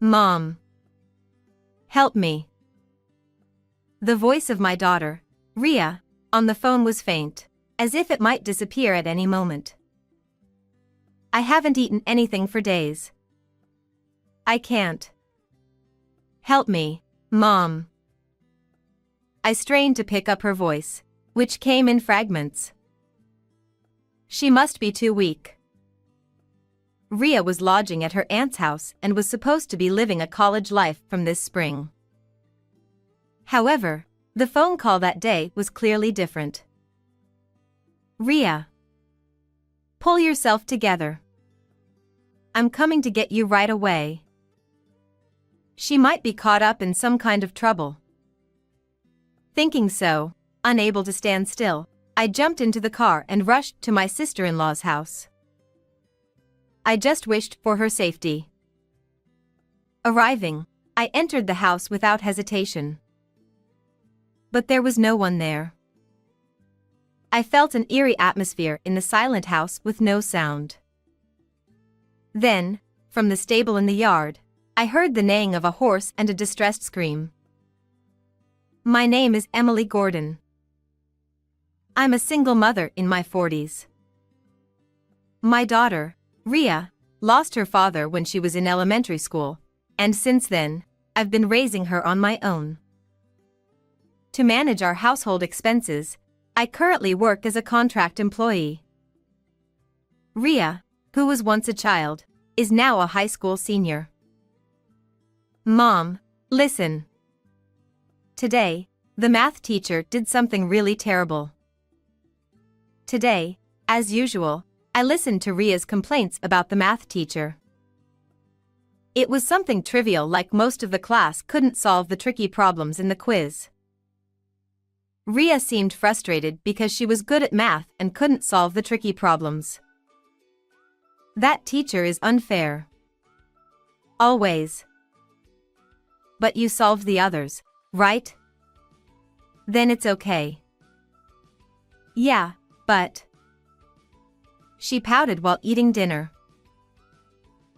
Mom. Help me. The voice of my daughter, Ria, on the phone was faint, as if it might disappear at any moment. I haven't eaten anything for days. I can't. Help me, Mom. I strained to pick up her voice, which came in fragments. She must be too weak. Ria was lodging at her aunt's house and was supposed to be living a college life from this spring. However, the phone call that day was clearly different. Ria. Pull yourself together. I'm coming to get you right away. She might be caught up in some kind of trouble. Thinking so, unable to stand still, I jumped into the car and rushed to my sister-in-law's house. I just wished for her safety. Arriving, I entered the house without hesitation. But there was no one there. I felt an eerie atmosphere in the silent house with no sound. Then, from the stable in the yard, I heard the neighing of a horse and a distressed scream. My name is Emily Gordon. I'm a single mother in my 40s. My daughter, Ria, lost her father when she was in elementary school, and since then, I've been raising her on my own. To manage our household expenses, I currently work as a contract employee. Ria, who was once a child, is now a high school senior. Mom, listen. Today, the math teacher did something really terrible. Today, as usual, I listened to Ria's complaints about the math teacher. It was something trivial, like most of the class couldn't solve the tricky problems in the quiz. Ria seemed frustrated because she was good at math and couldn't solve the tricky problems. That teacher is unfair. Always. But you solved the others, right? Then it's okay. Yeah, but... She pouted while eating dinner.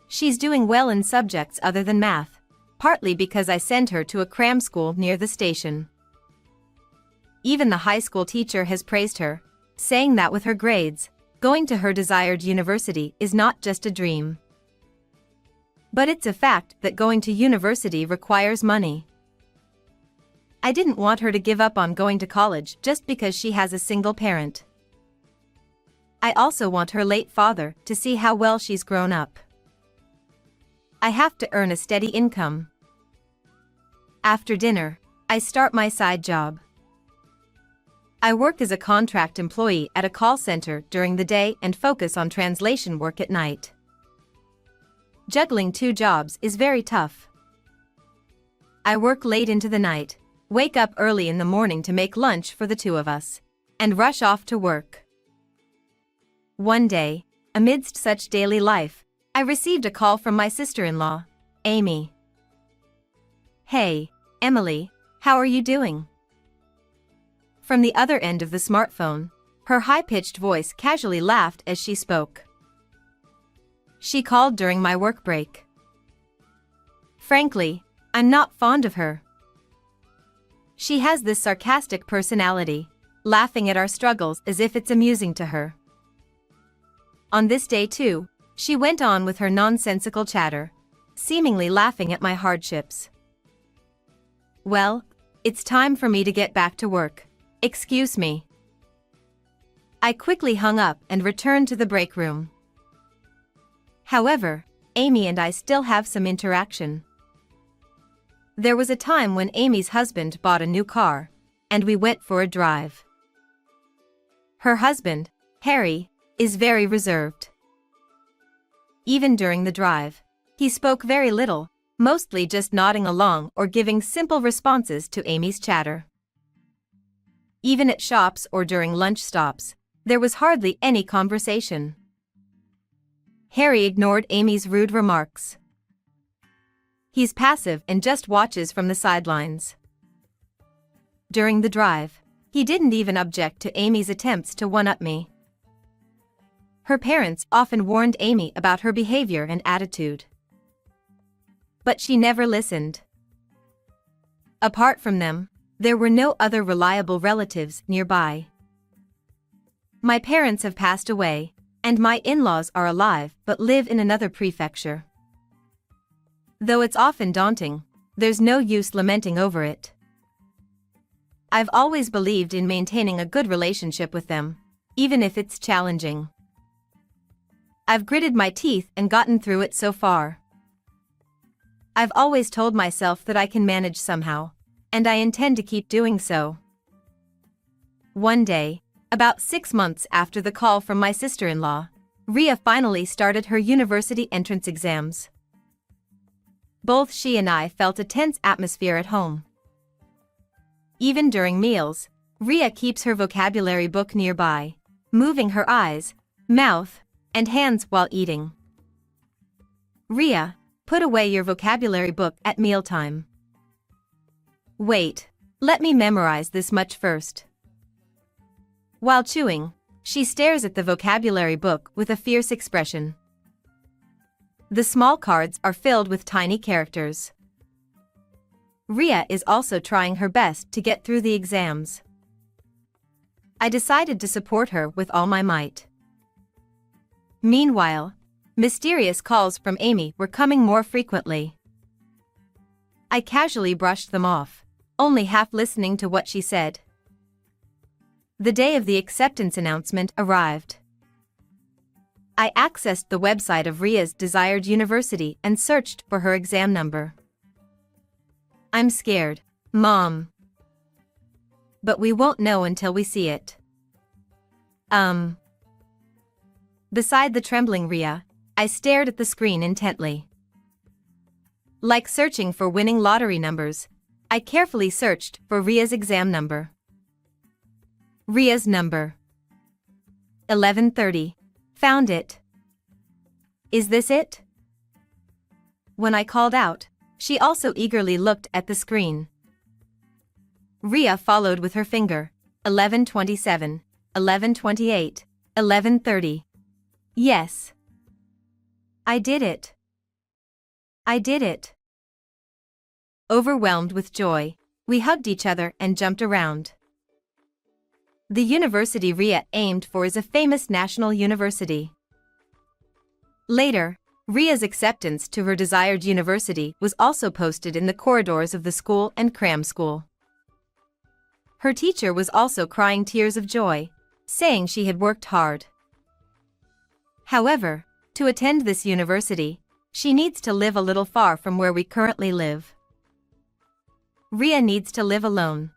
She's doing well in subjects other than math, partly because I sent her to a cram school near the station. Even the high school teacher has praised her, saying that with her grades, going to her desired university is not just a dream. But it's a fact that going to university requires money. I didn't want her to give up on going to college just because she has a single parent. I also want her late father to see how well she's grown up. I have to earn a steady income. After dinner, I start my side job. I work as a contract employee at a call center during the day and focus on translation work at night. Juggling two jobs is very tough. I work late into the night, wake up early in the morning to make lunch for the two of us, and rush off to work. One day, amidst such daily life, I received a call from my sister-in-law, Amy. Hey, Emily, how are you doing? From the other end of the smartphone, her high-pitched voice casually laughed as she spoke. She called during my work break. Frankly, I'm not fond of her. She has this sarcastic personality, laughing at our struggles as if it's amusing to her. On this day too, she went on with her nonsensical chatter, seemingly laughing at my hardships. Well, it's time for me to get back to work. Excuse me. I quickly hung up and returned to the break room. However, Amy and I still have some interaction. There was a time when Amy's husband bought a new car, and we went for a drive. Her husband, Harry, is very reserved. Even during the drive, he spoke very little, mostly just nodding along or giving simple responses to Amy's chatter. Even at shops or during lunch stops, there was hardly any conversation. Harry ignored Amy's rude remarks. He's passive and just watches from the sidelines. During the drive, he didn't even object to Amy's attempts to one-up me. Her parents often warned Amy about her behavior and attitude. but she never listened. Apart from them, there were no other reliable relatives nearby. My parents have passed away, and my in-laws are alive but live in another prefecture. Though it's often daunting, there's no use lamenting over it. I've always believed in maintaining a good relationship with them, even if it's challenging. I've gritted my teeth and gotten through it so far. I've always told myself that I can manage somehow, and I intend to keep doing so. One day, about 6 months after the call from my sister-in-law, Ria finally started her university entrance exams. Both she and I felt a tense atmosphere at home. Even during meals, Ria keeps her vocabulary book nearby, moving her eyes, mouth, and hands while eating. Ria, put away your vocabulary book at mealtime. Wait, let me memorize this much first. While chewing, she stares at the vocabulary book with a fierce expression. The small cards are filled with tiny characters. Ria is also trying her best to get through the exams. I decided to support her with all my might. Meanwhile, mysterious calls from Amy were coming more frequently. I casually brushed them off, only half listening to what she said. The day of the acceptance announcement arrived. I accessed the website of Ria's desired university and searched for her exam number. I'm scared, Mom. But we won't know until we see it. Beside the trembling Ria, I stared at the screen intently. Like searching for winning lottery numbers, I carefully searched for Ria's exam number. Ria's number. 1130. Found it. Is this it? When I called out, she also eagerly looked at the screen. Ria followed with her finger. 1127, 1128, 1130. Yes. I did it. I did it. Overwhelmed with joy, we hugged each other and jumped around. The university Ria aimed for is a famous national university. Later, Ria's acceptance to her desired university was also posted in the corridors of the school and cram school. Her teacher was also crying tears of joy, saying she had worked hard. However, to attend this university, she needs to live a little far from where we currently live. Ria needs to live alone.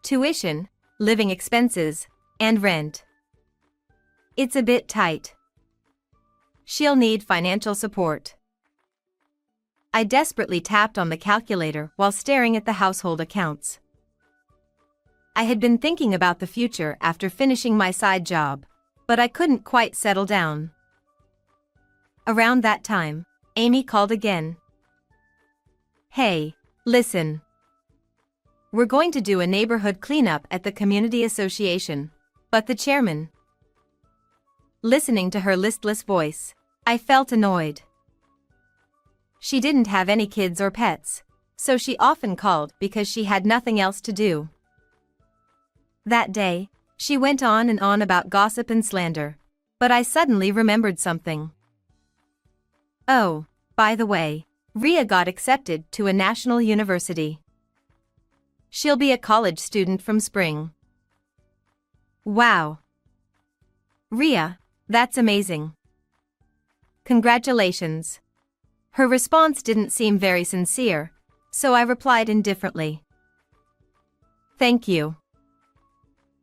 Tuition, living expenses, and rent. It's a bit tight. She'll need financial support. I desperately tapped on the calculator while staring at the household accounts. I had been thinking about the future after finishing my side job, but I couldn't quite settle down. Around that time, Amy called again. Hey, listen. We're going to do a neighborhood cleanup at the community association, but the chairman. Listening to her listless voice, I felt annoyed. She didn't have any kids or pets, so she often called because she had nothing else to do. That day, she went on and on about gossip and slander, but I suddenly remembered something. Oh, by the way, Ria got accepted to a national university. She'll be a college student from spring. Wow. Ria, that's amazing. Congratulations. Her response didn't seem very sincere, so I replied indifferently. Thank you.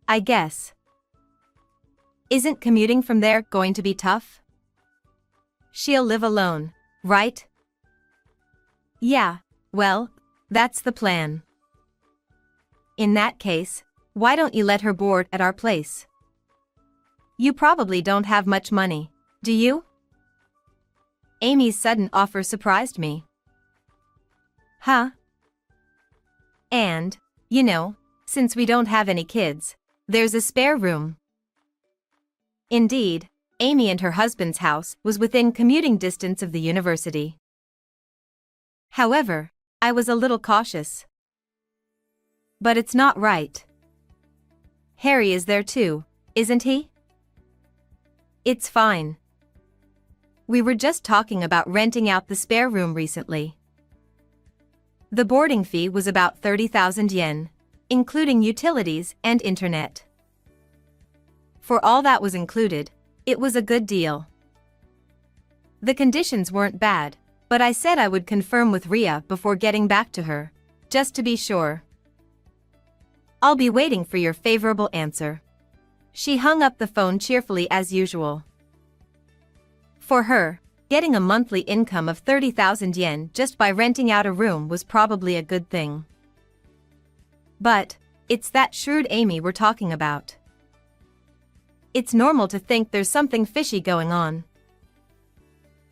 I guess. Isn't commuting from there going to be tough? She'll live alone, right? Yeah, well, that's the plan. In that case, why don't you let her board at our place? You probably don't have much money, do you? Amy's sudden offer surprised me. Huh? And, you know, since we don't have any kids, there's a spare room. Indeed, Amy and her husband's house was within commuting distance of the university. However, I was a little cautious. But it's not right. Harry is there too, isn't he? It's fine. We were just talking about renting out the spare room recently. The boarding fee was about 30,000 yen, including utilities and internet. For all that was included, it was a good deal. The conditions weren't bad, but I said I would confirm with Ria before getting back to her, just to be sure. I'll be waiting for your favorable answer. She hung up the phone cheerfully as usual. For her, getting a monthly income of 30,000 yen just by renting out a room was probably a good thing. But, it's that shrewd Amy we're talking about. It's normal to think there's something fishy going on.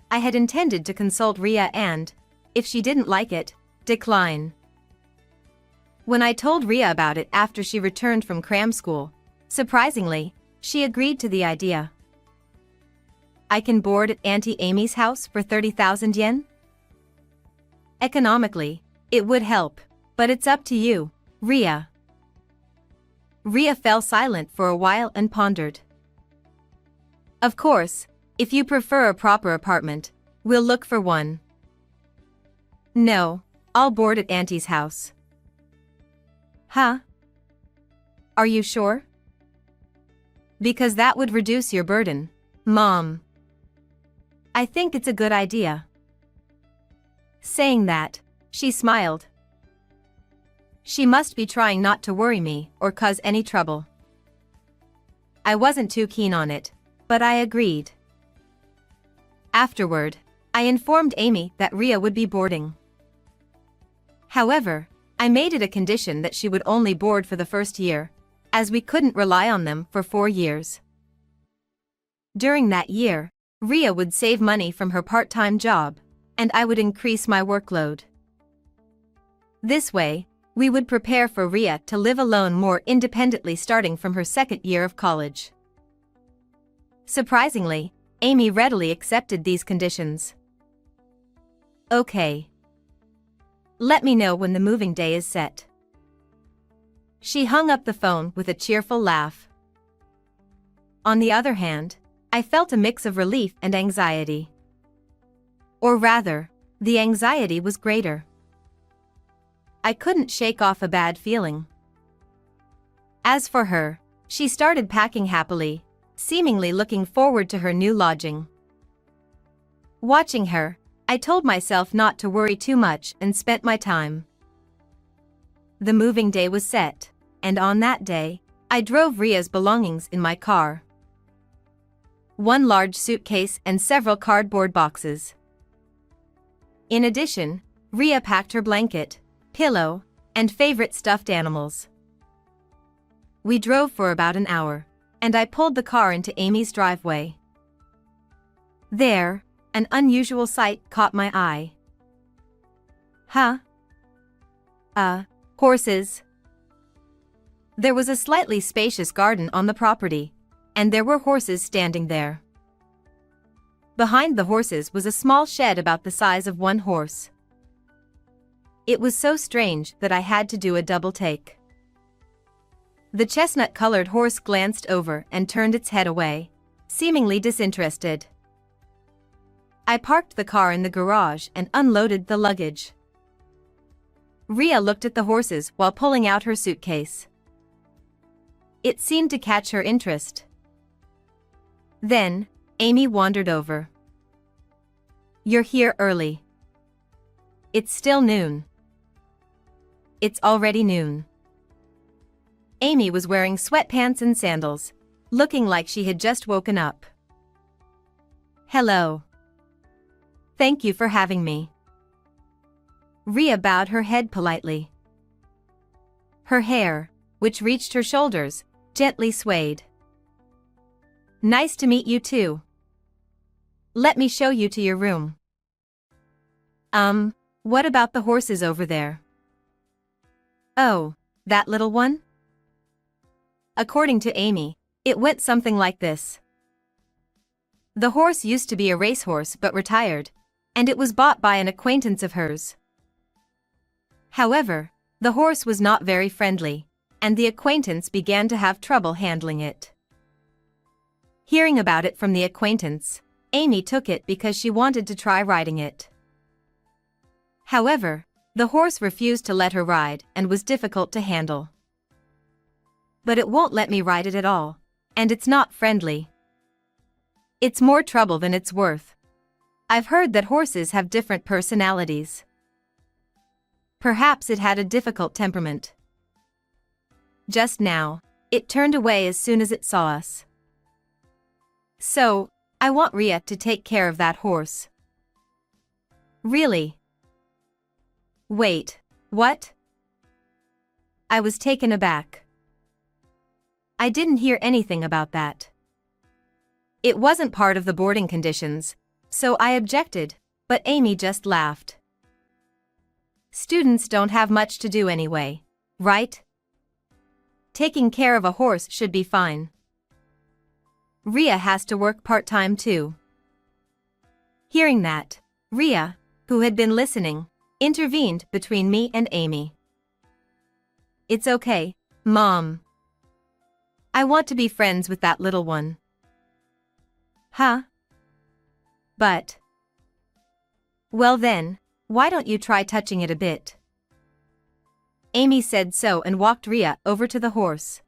I had intended to consult Ria and, if she didn't like it, decline. When I told Ria about it after she returned from cram school, surprisingly, she agreed to the idea. I can board at Auntie Amy's house for 30,000 yen? Economically, it would help, but it's up to you, Ria. Ria fell silent for a while and pondered. Of course, if you prefer a proper apartment, we'll look for one. No, I'll board at Auntie's house. Huh? Are you sure? Because that would reduce your burden, Mom. I think it's a good idea. Saying that, she smiled. She must be trying not to worry me or cause any trouble. I wasn't too keen on it, but I agreed. Afterward, I informed Amy that Ria would be boarding. However, I made it a condition that she would only board for the first year, as we couldn't rely on them for 4 years. During that year, Ria would save money from her part-time job, and I would increase my workload. This way, we would prepare for Ria to live alone more independently starting from her second year of college. Surprisingly, Amy readily accepted these conditions. Okay. Let me know when the moving day is set. She hung up the phone with a cheerful laugh. On the other hand, I felt a mix of relief and anxiety. Or rather, the anxiety was greater. I couldn't shake off a bad feeling. As for her, she started packing happily, seemingly looking forward to her new lodging. Watching her, I told myself not to worry too much and spent my time. The moving day was set, and on that day, I drove Ria's belongings in my car. One large suitcase and several cardboard boxes. In addition, Ria packed her blanket, pillow, and favorite stuffed animals. We drove for about an hour, and I pulled the car into Amy's driveway. There, an unusual sight caught my eye. Huh? Horses. There was a slightly spacious garden on the property, and there were horses standing there. Behind the horses was a small shed about the size of one horse. It was so strange that I had to do a double take. The chestnut-colored horse glanced over and turned its head away, seemingly disinterested. I parked the car in the garage and unloaded the luggage. Ria looked at the horses while pulling out her suitcase. It seemed to catch her interest. Then, Amy wandered over. You're here early. It's still noon. It's already noon. Amy was wearing sweatpants and sandals, looking like she had just woken up. Hello. Thank you for having me. Ria bowed her head politely. Her hair, which reached her shoulders, gently swayed. Nice to meet you too. Let me show you to your room. What about the horses over there? Oh, that little one? According to Amy, it went something like this. The horse used to be a racehorse but retired, and it was bought by an acquaintance of hers, However, the horse was not very friendly, and the acquaintance began to have trouble handling it. Hearing about it from the acquaintance, Amy took it because she wanted to try riding it. However, the horse refused to let her ride and was difficult to handle. But it won't let me ride it at all, and it's not friendly. It's more trouble than it's worth. I've heard that horses have different personalities. Perhaps it had a difficult temperament. Just now, it turned away as soon as it saw us. So, I want Rhea to take care of that horse. Really? Wait, what? I was taken aback. I didn't hear anything about that. It wasn't part of the boarding conditions, so I objected, but Amy just laughed. Students don't have much to do anyway, right? Taking care of a horse should be fine. Rhea has to work part-time too. Hearing that, Rhea, who had been listening, intervened between me and Amy. It's okay, Mom. I want to be friends with that little one. Huh? But. Well then, why don't you try touching it a bit? Amy said so and walked Rhea over to the horse.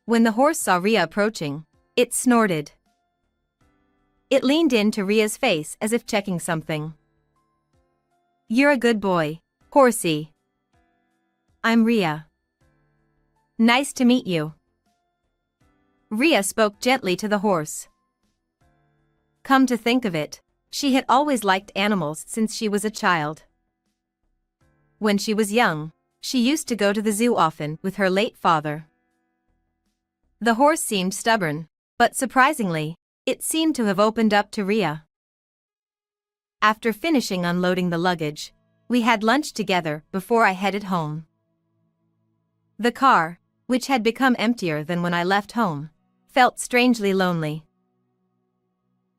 When the horse saw Rhea approaching, it snorted. It leaned into Rhea's face as if checking something. You're a good boy, horsey. I'm Rhea. Nice to meet you. Rhea spoke gently to the horse. Come to think of it, she had always liked animals since she was a child. When she was young, she used to go to the zoo often with her late father. The horse seemed stubborn, but surprisingly, it seemed to have opened up to Rhea. After finishing unloading the luggage, we had lunch together before I headed home. The car, which had become emptier than when I left home, felt strangely lonely.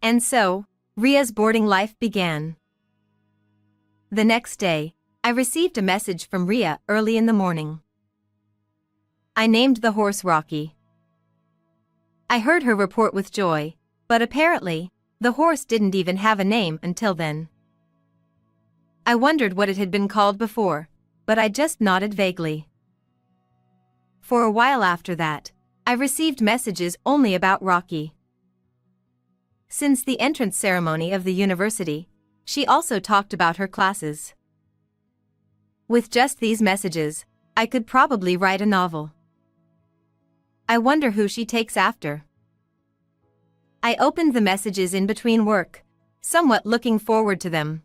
And so, Rhea's boarding life began. The next day, I received a message from Rhea early in the morning. I named the horse Rocky. I heard her report with joy, but apparently, the horse didn't even have a name until then. I wondered what it had been called before, but I just nodded vaguely. For a while after that, I received messages only about Rocky. Since the entrance ceremony of the university, she also talked about her classes. With just these messages, I could probably write a novel. I wonder who she takes after. I opened the messages in between work, somewhat looking forward to them.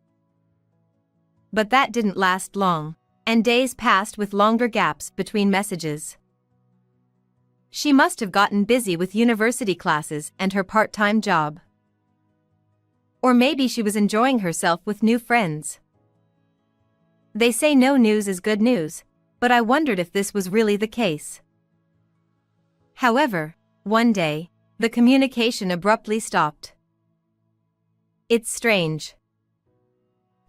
But that didn't last long, and days passed with longer gaps between messages. She must have gotten busy with university classes and her part-time job. Or maybe she was enjoying herself with new friends. They say no news is good news, but I wondered if this was really the case. However, one day, the communication abruptly stopped. It's strange.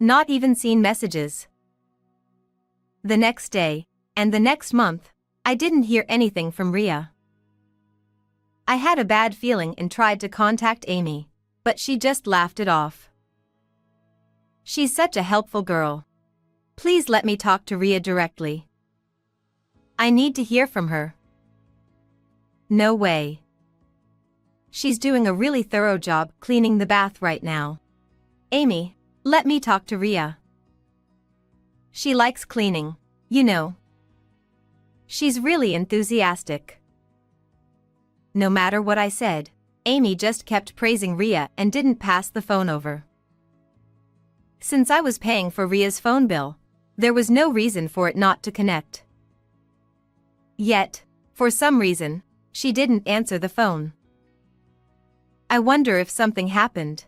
Not even seen messages. The next day, and the next month, I didn't hear anything from Rhea. I had a bad feeling and tried to contact Amy, but she just laughed it off. She's such a helpful girl. Please let me talk to Rhea directly. I need to hear from her. No way. She's doing a really thorough job cleaning the bath right now. Amy, let me talk to Rhea. She likes cleaning, you know. She's really enthusiastic. No matter what I said, Amy just kept praising Rhea and didn't pass the phone over. Since I was paying for Rhea's phone bill, there was no reason for it not to connect. Yet, for some reason, she didn't answer the phone. I wonder if something happened.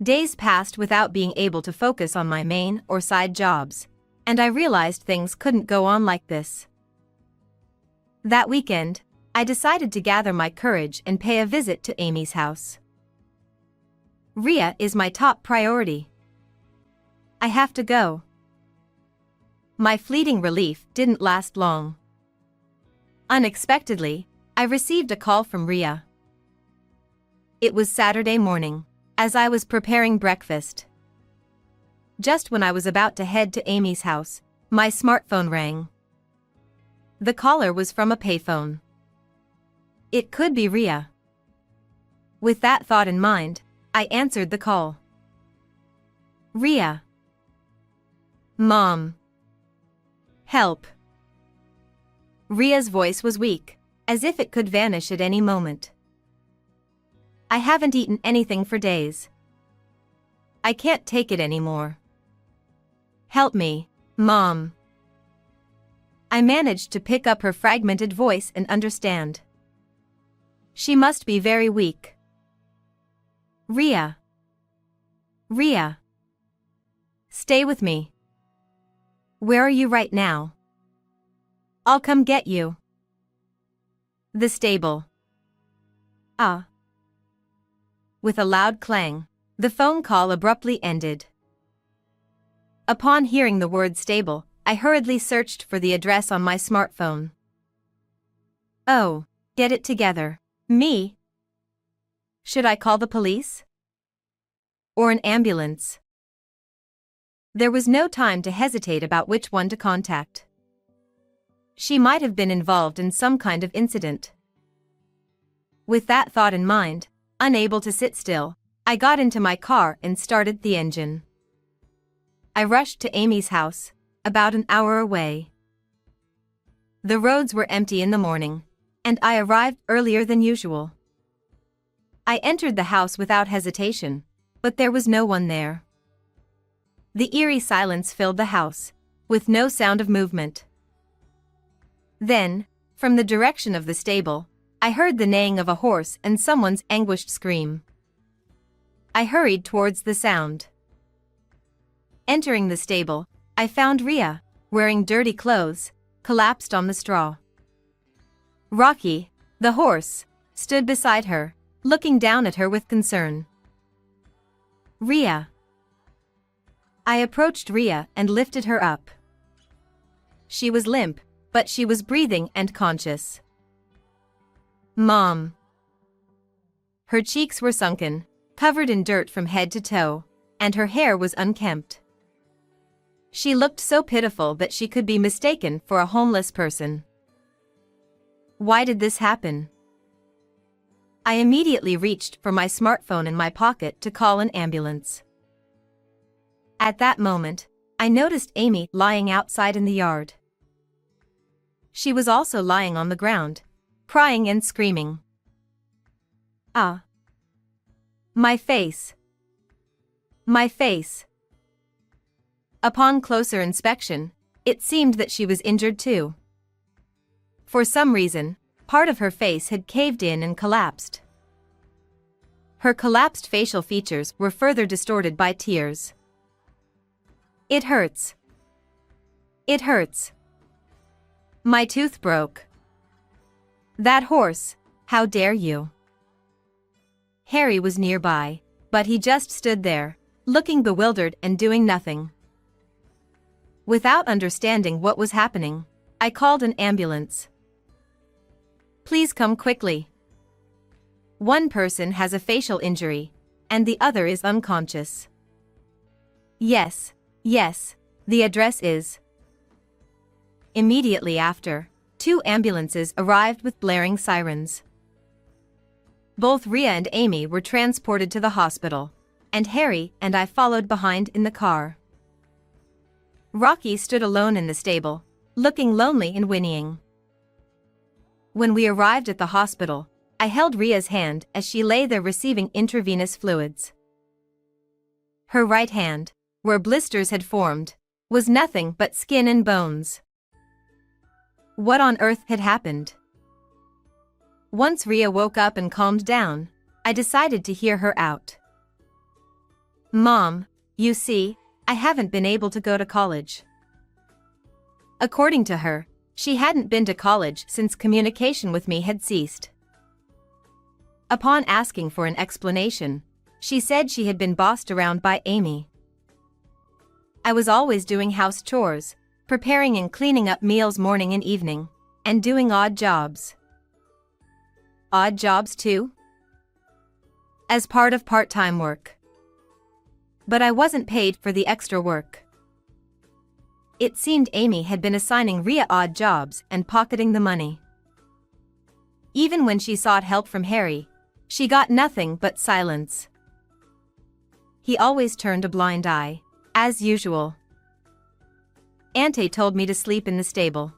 Days passed without being able to focus on my main or side jobs, and I realized things couldn't go on like this. That weekend, I decided to gather my courage and pay a visit to Amy's house. Rhea is my top priority. I have to go. my fleeting relief didn't last long. Unexpectedly, I received a call from Ria. It was Saturday morning, as I was preparing breakfast. Just when I was about to head to Amy's house, my smartphone rang. The caller was from a payphone. It could be Ria. With that thought in mind, I answered the call. Ria. Mom. Help. Ria's voice was weak, as if it could vanish at any moment. I haven't eaten anything for days. I can't take it anymore. Help me, Mom. I managed to pick up her fragmented voice and understand. She must be very weak. Ria. Ria. Stay with me. Where are you right now? I'll come get you. The stable. Ah. With a loud clang, the phone call abruptly ended. Upon hearing the word stable, I hurriedly searched for the address on my smartphone. Oh, get it together. Me? Should I call the police? Or an ambulance? There was no time to hesitate about which one to contact. She might have been involved in some kind of incident. With that thought in mind, unable to sit still, I got into my car and started the engine. I rushed to Amy's house, about an hour away. The roads were empty in the morning, and I arrived earlier than usual. I entered the house without hesitation, but there was no one there. The eerie silence filled the house, with no sound of movement. Then, from the direction of the stable, I heard the neighing of a horse and someone's anguished scream. I hurried towards the sound. Entering the stable, I found Ria, wearing dirty clothes, collapsed on the straw. Rocky, the horse, stood beside her, looking down at her with concern. Ria. I approached Ria and lifted her up. She was limp, but she was breathing and conscious. Mom. Her cheeks were sunken, covered in dirt from head to toe, and her hair was unkempt. She looked so pitiful that she could be mistaken for a homeless person. Why did this happen? I immediately reached for my smartphone in my pocket to call an ambulance. At that moment, I noticed Amy lying outside in the yard. She was also lying on the ground, crying and screaming. Ah. My face. My face. Upon closer inspection, it seemed that she was injured too. For some reason, part of her face had caved in and collapsed. Her collapsed facial features were further distorted by tears. It hurts. It hurts. My tooth broke. That horse, how dare you? Harry was nearby, but he just stood there, looking bewildered and doing nothing. Without understanding what was happening, I called an ambulance. Please come quickly. One person has a facial injury, and the other is unconscious. Yes, yes, the address is. Immediately after, 2 ambulances arrived with blaring sirens. Both Ria and Amy were transported to the hospital, and Harry and I followed behind in the car. Rocky stood alone in the stable, looking lonely and whinnying. When we arrived at the hospital, I held Ria's hand as she lay there receiving intravenous fluids. Her right hand, where blisters had formed, was nothing but skin and bones. What on earth had happened? Once Ria woke up and calmed down, I decided to hear her out. Mom, you see, I haven't been able to go to college. According to her, she hadn't been to college since communication with me had ceased. Upon asking for an explanation, she said she had been bossed around by Amy. I was always doing house chores, preparing and cleaning up meals morning and evening, and doing odd jobs. Odd jobs too? As part of part-time work. But I wasn't paid for the extra work. It seemed Amy had been assigning Rhea odd jobs and pocketing the money. Even when she sought help from Harry, she got nothing but silence. He always turned a blind eye, as usual. Auntie told me to sleep in the stable.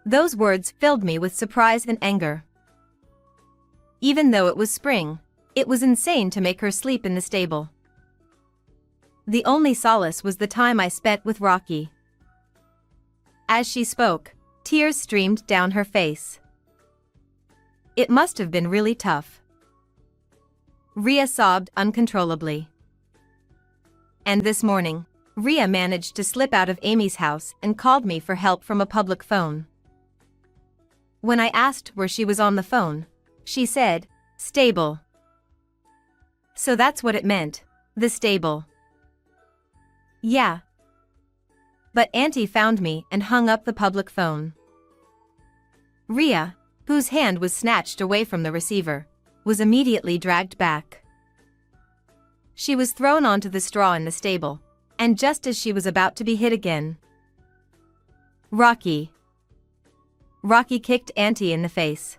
Those words filled me with surprise and anger. Even though it was spring, it was insane to make her sleep in the stable. The only solace was the time I spent with Rocky. As she spoke, tears streamed down her face. It must have been really tough. Rhea sobbed uncontrollably. And this morning, Rhea managed to slip out of Amy's house and called me for help from a public phone. When I asked where she was on the phone, she said, "Stable." So that's what it meant, the stable. Yeah. But Auntie found me and hung up the public phone. Rhea, whose hand was snatched away from the receiver, was immediately dragged back. She was thrown onto the straw in the stable, and just as she was about to be hit again, Rocky kicked Auntie in the face.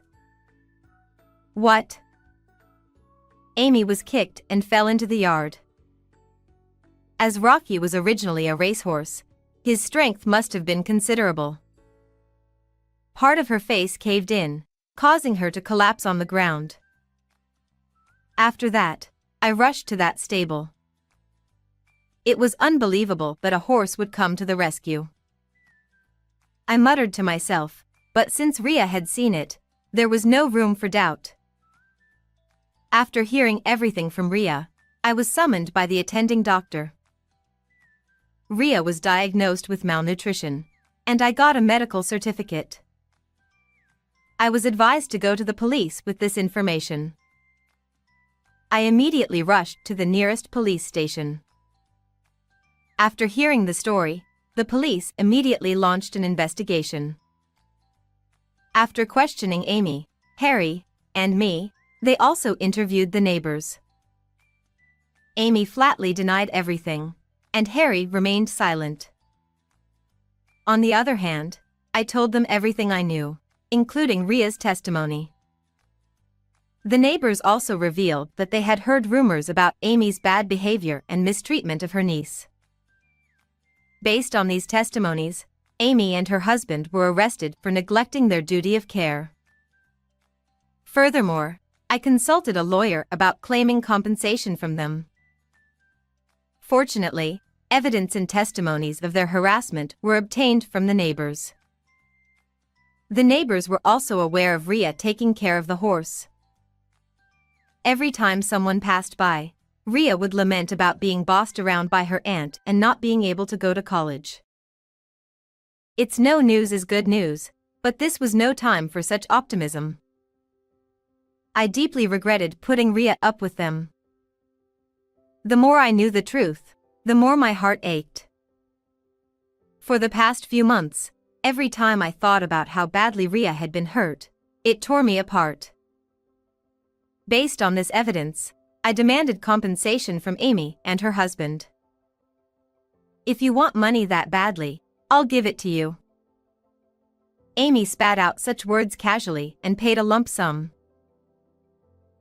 What? Amy was kicked and fell into the yard. As Rocky was originally a racehorse, his strength must have been considerable. Part of her face caved in, causing her to collapse on the ground. After that, I rushed to that stable. It was unbelievable that a horse would come to the rescue. I muttered to myself, but since Rhea had seen it, there was no room for doubt. After hearing everything from Rhea, I was summoned by the attending doctor. Rhea was diagnosed with malnutrition, and I got a medical certificate. I was advised to go to the police with this information. I immediately rushed to the nearest police station. After hearing the story, the police immediately launched an investigation. After questioning Amy, Harry, and me, they also interviewed the neighbors. Amy flatly denied everything, and Harry remained silent. On the other hand, I told them everything I knew, including Rhea's testimony. The neighbors also revealed that they had heard rumors about Amy's bad behavior and mistreatment of her niece. Based on these testimonies, Amy and her husband were arrested for neglecting their duty of care. Furthermore, I consulted a lawyer about claiming compensation from them. Fortunately, evidence and testimonies of their harassment were obtained from the neighbors. The neighbors were also aware of Rhea taking care of the horse. Every time someone passed by, Rhea would lament about being bossed around by her aunt and not being able to go to college. It's no news is good news, but this was no time for such optimism. I deeply regretted putting Rhea up with them. The more I knew the truth, the more my heart ached. For the past few months, every time I thought about how badly Rhea had been hurt, it tore me apart. Based on this evidence, I demanded compensation from Amy and her husband. If you want money that badly, I'll give it to you. Amy spat out such words casually and paid a lump sum.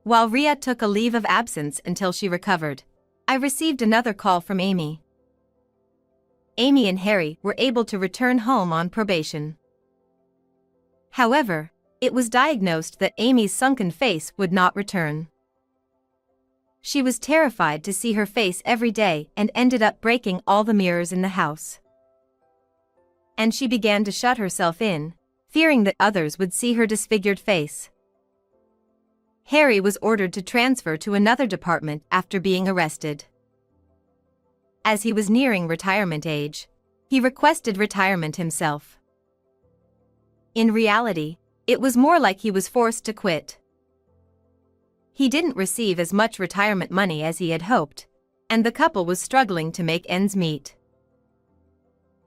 While Rhea took a leave of absence until she recovered, I received another call from Amy. Amy and Harry were able to return home on probation. However, it was diagnosed that Amy's sunken face would not return. She was terrified to see her face every day and ended up breaking all the mirrors in the house. And she began to shut herself in, fearing that others would see her disfigured face. Harry was ordered to transfer to another department after being arrested. As he was nearing retirement age, he requested retirement himself. In reality, it was more like he was forced to quit. He didn't receive as much retirement money as he had hoped, and the couple was struggling to make ends meet.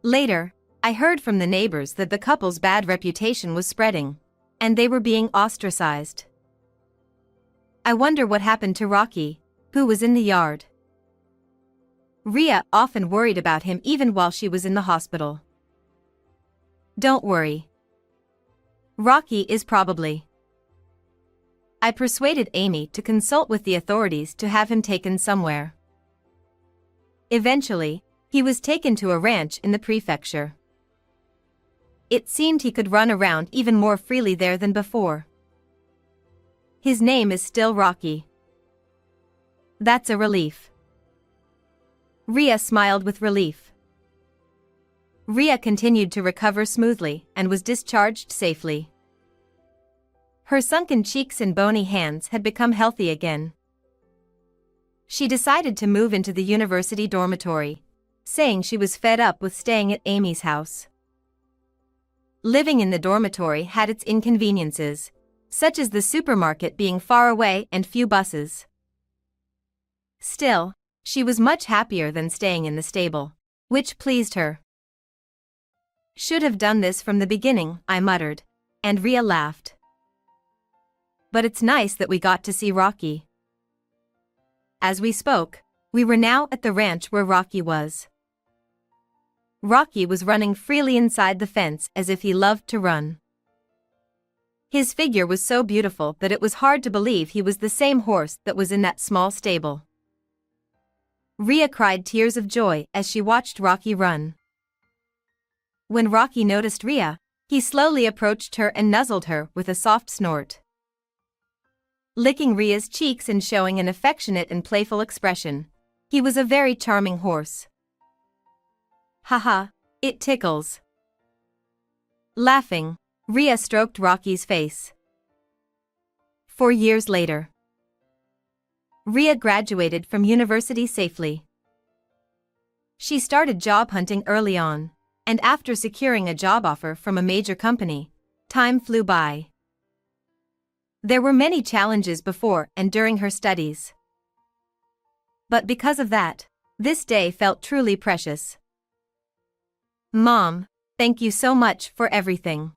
Later, I heard from the neighbors that the couple's bad reputation was spreading, and they were being ostracized. I wonder what happened to Rocky, who was in the yard. Rhea often worried about him even while she was in the hospital. Don't worry. Rocky is probably. I persuaded Amy to consult with the authorities to have him taken somewhere. Eventually, he was taken to a ranch in the prefecture. It seemed he could run around even more freely there than before. His name is still Rocky. That's a relief. Rhea smiled with relief. Rhea continued to recover smoothly and was discharged safely. Her sunken cheeks and bony hands had become healthy again. She decided to move into the university dormitory, saying she was fed up with staying at Amy's house. Living in the dormitory had its inconveniences, such as the supermarket being far away and few buses. Still, she was much happier than staying in the stable, which pleased her. Should have done this from the beginning, I muttered, and Rhea laughed. But it's nice that we got to see Rocky. As we spoke, we were now at the ranch where Rocky was. Rocky was running freely inside the fence as if he loved to run. His figure was so beautiful that it was hard to believe he was the same horse that was in that small stable. Rhea cried tears of joy as she watched Rocky run. When Rocky noticed Rhea, he slowly approached her and nuzzled her with a soft snort. Licking Rhea's cheeks and showing an affectionate and playful expression, he was a very charming horse. Haha, it tickles. Laughing, Rhea stroked Rocky's face. 4 years later, Rhea graduated from university safely. She started job hunting early on, and after securing a job offer from a major company, time flew by. There were many challenges before and during her studies. But because of that, this day felt truly precious. Mom, thank you so much for everything.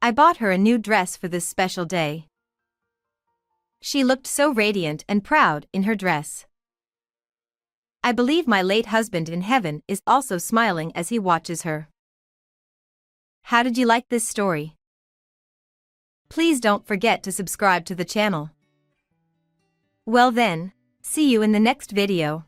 I bought her a new dress for this special day. She looked so radiant and proud in her dress. I believe my late husband in heaven is also smiling as he watches her. How did you like this story? Please don't forget to subscribe to the channel. Well then, see you in the next video.